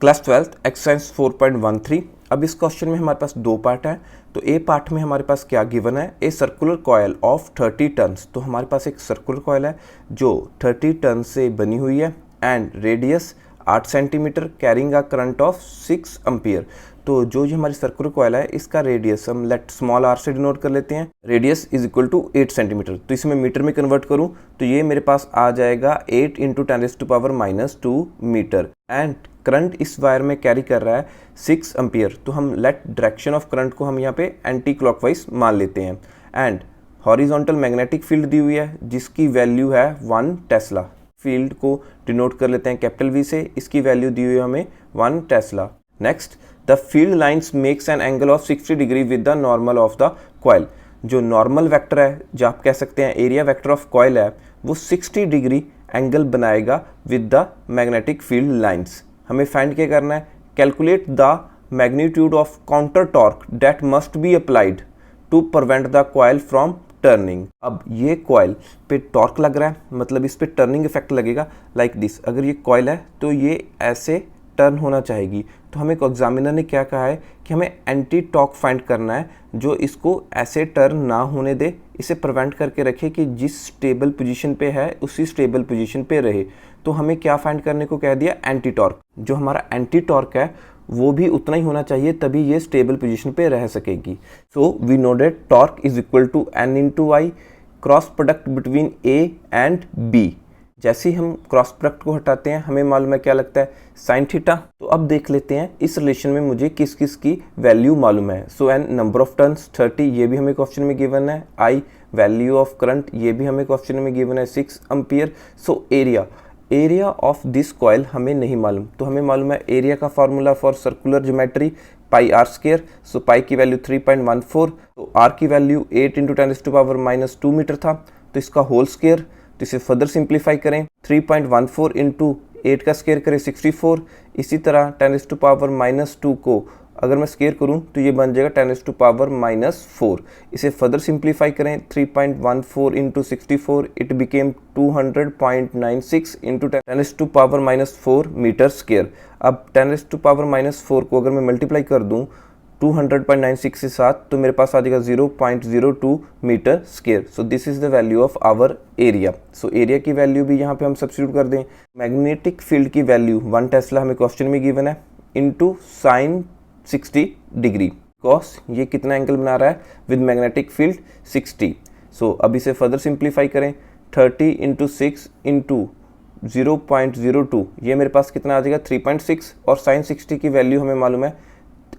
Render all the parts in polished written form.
Class 12th exercise 4.13। अब इस question में हमारे पास दो पार्ट हैं। तो ए पार्ट में हमारे पास क्या गिवन है, a circular coil of 30 turns. तो हमारे पास एक सर्कुलर कॉयल है जो 30 टन से बनी हुई है and radius 8 centimetre carrying a current of 6 ampere. तो जो ये हमारी सर्कुलर कॉयल है इसका रेडियस हम लेट स्मॉल आर से डिनोट कर लेते हैं। Radius is equal to 8 centimetre. तो इसे मैं मीटर में कन्वर्ट करूं तो ये मेरे पास आ जाएगा 8 इंटू 10⁻⁻2 मीटर एंड करंट इस वायर में कैरी कर रहा है 6 एम्पियर। तो हम लेट डायरेक्शन ऑफ करंट को हम यहाँ पे एंटी क्लॉकवाइज मान लेते हैं एंड हॉरिजॉन्टल मैग्नेटिक फील्ड दी हुई है जिसकी वैल्यू है 1 टेस्ला। फील्ड को डिनोट कर लेते हैं कैपिटल वी से, इसकी वैल्यू दी हुई है हमें 1 Tesla. Next, the field lines makes an angle of 60 degree with the normal of the coil. जो नॉर्मल वेक्टर है, जो आप कह सकते हैं एरिया वेक्टर ऑफ कॉयल है, वो 60 डिग्री एंगल बनाएगा with the magnetic field lines. हमें फाइंड क्या करना है, calculate the magnitude of counter torque that must be applied to prevent the coil from turning. अब ये कॉयल पे टॉर्क लग रहा है, मतलब इस पे टर्निंग इफेक्ट लगेगा लाइक दिस। अगर ये कॉयल है तो ये ऐसे टर्न होना चाहेगी। तो हमें एग्जामिनर ने क्या कहा है कि हमें एंटी टॉर्क फाइंड करना है जो इसको ऐसे टर्न ना होने दे, इसे प्रिवेंट करके रखे कि जिस स्टेबल पोजीशन पे है उसी स्टेबल पोजीशन पे रहे। तो हमें क्या फाइंड करने को कह दिया, एंटी टॉर्क। जो हमारा एंटी टॉर्क है वो भी उतना ही होना चाहिए तभी ये स्टेबल पोजीशन पे रह सकेगी। So we know that torque is equal to N into I cross product between A and B. जैसे ही हम क्रॉस प्रोडक्ट को हटाते हैं हमें मालूम है क्या लगता है, साइन थीटा। तो अब देख लेते हैं इस रिलेशन में मुझे किस किस की वैल्यू मालूम है। सो एन नंबर ऑफ टर्न्स 30, ये भी हमें क्वेश्चन में गिवन है। आई वैल्यू ऑफ करंट, ये भी हमें क्वेश्चन में गिवन है 6 ampere. So area of this coil हमें नहीं मालूम। तो हमें मालूम है एरिया का formula for circular geometry pi R square. So pi की वैल्यू 3.14, तो आर की वैल्यू 8 इंटू 10⁻⁻2 मीटर था। तो इसका होल स्क्वायर, तो इसे फर्दर सिंप्लीफाई करें, 3.14 इंटू 8 का स्क्वायर करें 64। इसी तरह 10⁻⁻2 को अगर मैं स्क्वायर करूं तो ये बन जाएगा 10⁻⁻4। इसे फर्दर सिंप्लीफाई करें, 3.14 into 64, it became 200.96 into 10⁻⁻4 metre square. अब 10⁻⁻4 को अगर मैं मल्टीप्लाई कर दूं 200.96 के साथ तो मेरे पास आ जाएगा 0.02 metre square. So this is the value of our area. So area की वैल्यू भी यहाँ पे हम सब्स्टिट्यूट कर दें। मैग्नेटिक फील्ड की वैल्यू 1 टेस्ला हमें क्वेश्चन में गिवन है इंटू साइन 60 डिग्री। कॉस ये कितना एंगल बना रहा है विद मैग्नेटिक फील्ड 60। सो अब इसे फर्दर सिंप्लीफाई करें, 30 इंटू 6 इंटू 0.02, ये मेरे पास कितना आ जाएगा 3.6। और साइन 60 की वैल्यू हमें मालूम है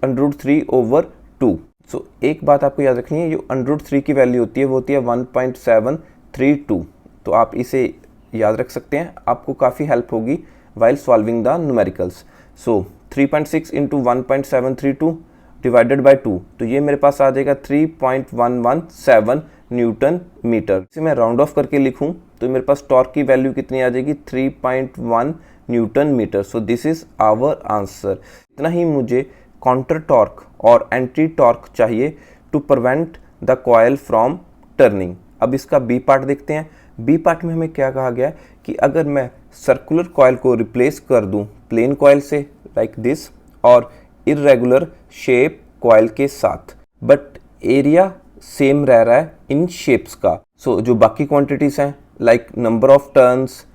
√3/2। सो एक बात आपको याद रखनी है, जो √3 की वैल्यू होती है वो होती है 1.732। तो आप इसे याद रख सकते हैं, आपको काफ़ी हेल्प होगी while solving the numericals. So 3.6 into 1.732 divided by 2, तो ये मेरे पास आ जाएगा 3.117 न्यूटन मीटर। इसे मैं राउंड ऑफ करके लिखूं तो मेरे पास टॉर्क की वैल्यू कितनी आ जाएगी, 3.1 newton metre. So this is our answer. इतना ही मुझे काउंटर टॉर्क और एंटी टॉर्क चाहिए to prevent the coil from turning. अब इसका बी पार्ट देखते हैं। बी पार्ट में हमें क्या कहा गया कि अगर मैं सर्कुलर कॉयल को रिप्लेस कर दूं प्लेन कॉयल से लाइक दिस और इर्रेगुलर शेप कॉयल के साथ, बट एरिया सेम रह रहा है इन शेप्स का। सो जो बाकी क्वांटिटीज हैं like number of turns,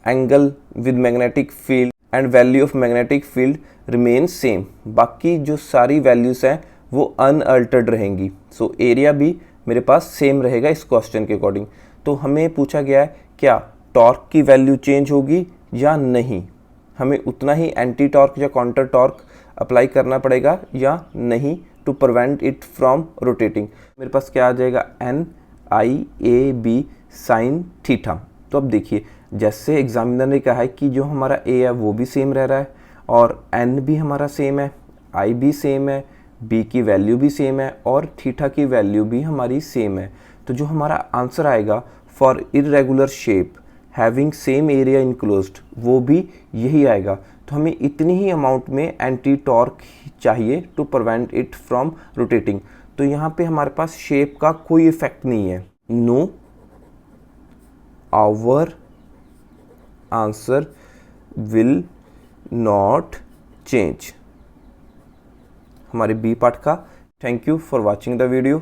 angle with magnetic field and value of magnetic field remain same. बाकी जो सारी वैल्यूज हैं वो अनअल्टर्ड रहेंगी। सो एरिया भी मेरे पास सेम रहेगा इस क्वेश्चन के अकॉर्डिंग। तो हमें पूछा गया है क्या टॉर्क की वैल्यू चेंज होगी या नहीं, हमें उतना ही एंटी टॉर्क या काउंटर टॉर्क अप्लाई करना पड़ेगा या नहीं to prevent it from rotating. मेरे पास क्या आ जाएगा, NIAB साइन थीटा। तो अब देखिए जैसे एग्जामिनर ने कहा है कि जो हमारा A है वो भी सेम रह रहा है और N भी हमारा सेम है, I भी सेम है, B की वैल्यू भी सेम है और थीटा की वैल्यू भी हमारी सेम है। तो जो हमारा आंसर आएगा for irregular shape having same area enclosed वो भी यही आएगा। तो हमें इतनी ही अमाउंट में एंटी टॉर्क चाहिए to prevent it from rotating. तो यहाँ पे हमारे पास शेप का कोई इफेक्ट नहीं है। No, our answer will not change हमारे बी पार्ट का। Thank you for watching the video.